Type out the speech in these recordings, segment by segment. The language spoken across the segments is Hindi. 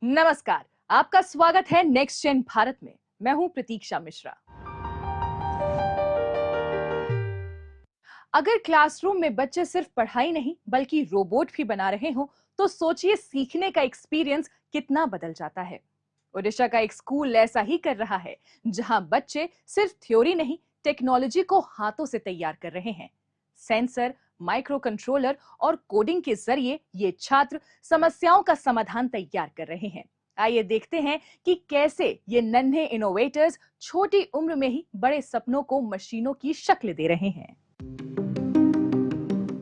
नमस्कार, आपका स्वागत है नेक्स्ट जेन भारत में। मैं हूं प्रतीक्षा मिश्रा। अगर क्लासरूम में बच्चे सिर्फ पढ़ाई नहीं बल्कि रोबोट भी बना रहे हों, तो सोचिए सीखने का एक्सपीरियंस कितना बदल जाता है। ओडिशा का एक स्कूल ऐसा ही कर रहा है, जहां बच्चे सिर्फ थ्योरी नहीं, टेक्नोलॉजी को हाथों से तैयार कर रहे हैं। सेंसर, माइक्रो कंट्रोलर और कोडिंग के जरिए ये छात्र समस्याओं का समाधान तैयार कर रहे हैं। आइए देखते हैं कि कैसे ये नन्हे इनोवेटर्स छोटी उम्र में ही बड़े सपनों को मशीनों की शक्ल दे रहे हैं।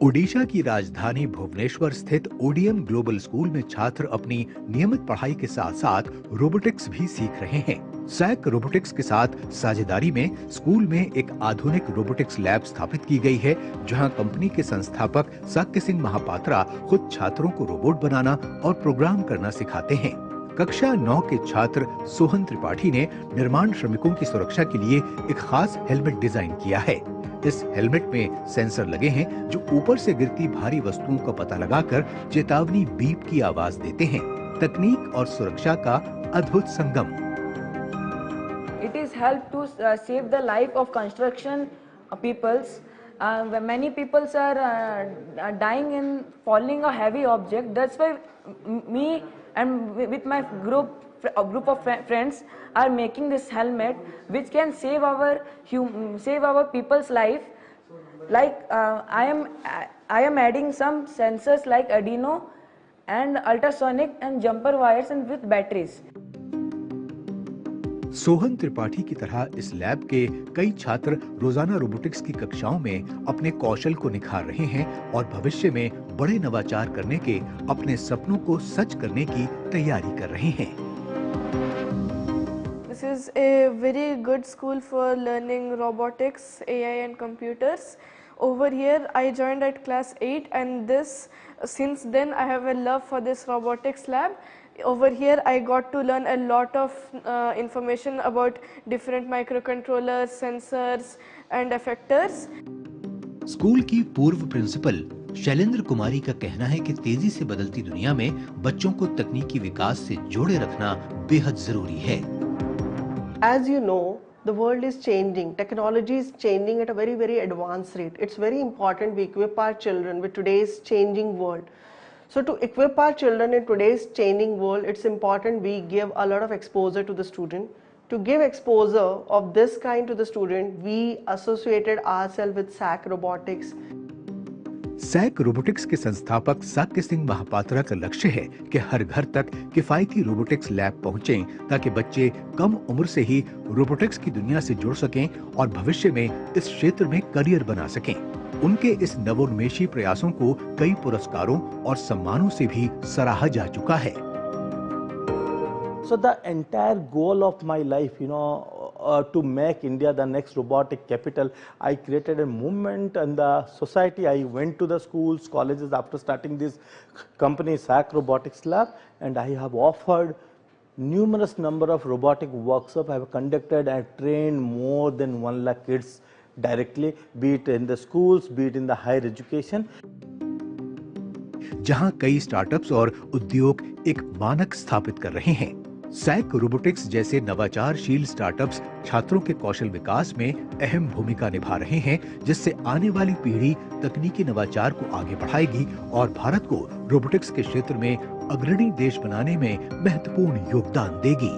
ओडिशा की राजधानी भुवनेश्वर स्थित ओडीएम ग्लोबल स्कूल में छात्र अपनी नियमित पढ़ाई के साथ साथ रोबोटिक्स भी सीख रहे हैं। सैक रोबोटिक्स के साथ साझेदारी में स्कूल में एक आधुनिक रोबोटिक्स लैब स्थापित की गई है, जहां कंपनी के संस्थापक साक्य सिंह महापात्रा खुद छात्रों को रोबोट बनाना और प्रोग्राम करना सिखाते हैं। कक्षा 9 के छात्र सोहन त्रिपाठी ने निर्माण श्रमिकों की सुरक्षा के लिए एक खास हेलमेट डिजाइन किया है। इस हेलमेट में सेंसर लगे हैं जो ऊपर से गिरती भारी वस्तुओं का पता लगाकर चेतावनी बीप की आवाज देते हैं। तकनीक और सुरक्षा का अद्भुत संगम। It is help to save the life of construction peoples. Many peoples are dying in falling a heavy object. That's why me and with my group of friends are making this helmet, which can save our people's life. Like I am adding some sensors like Arduino and ultrasonic and jumper wires and with batteries. Sohan Tripathi की तरह इस लैब के कई छात्र रोजाना रोबोटिक्स की कक्षाओं में अपने कौशल को निखार रहे हैं और भविष्य में बड़े नवाचार करने के अपने सपनों को सच करने की तैयारी कर रहे हैं। This is a very good school for learning robotics, AI and computers. Over here I joined at class 8 and since then I have a love for this robotics lab. Over here I got to learn a lot of information about different microcontrollers, sensors and effectors. School की पूर्व प्रिंसिपल शैलेंद्र कुमारी का कहना है कि तेजी से बदलती दुनिया में बच्चों को तकनीकी विकास से जोड़े रखना बेहद जरूरी है। As you know, the world is changing. Technology is changing at a very, very advanced rate. It's very important we equip our children with today's changing world. So to equip our children in today's changing world, it's important we give a lot of exposure to the student. To give exposure of this kind to the student, we associated ourselves with SAC Robotics. SAC robotics के संस्थापक साक्य सिंह महापात्रा का लक्ष्य है कि हर घर तक किफायती रोबोटिक्स लैब पहुंचें, ताकि बच्चे कम उम्र से ही रोबोटिक्स की दुनिया से जुड़ सकें और भविष्य में इस क्षेत्र में करियर बना सकें। उनके इस नवोन्मेषी प्रयासों को कई पुरस्कारों और सम्मानों से भी सराहा जा चुका है। So the entire goal of my life, to make India the next robotic capital, I created a movement in the society. I went to the schools, colleges after starting this company, SAC Robotics Lab, and I have offered numerous number of robotic workshops. I have conducted, I have trained more than 1 lakh kids directly, be it in the schools, be it in the higher education. जहां कई स्टार्टअप्स और उद्योग एक मानक स्थापित कर रहे हैं, सैक रोबोटिक्स जैसे नवाचारशील स्टार्टअप्स छात्रों के कौशल विकास में अहम भूमिका निभा रहे हैं, जिससे आने वाली पीढ़ी तकनीकी नवाचार को आगे बढ़ाएगी और भारत को रोबोटिक्स के क्षेत्र में अग्रणी देश बनाने में महत्वपूर्ण योगदान देगी।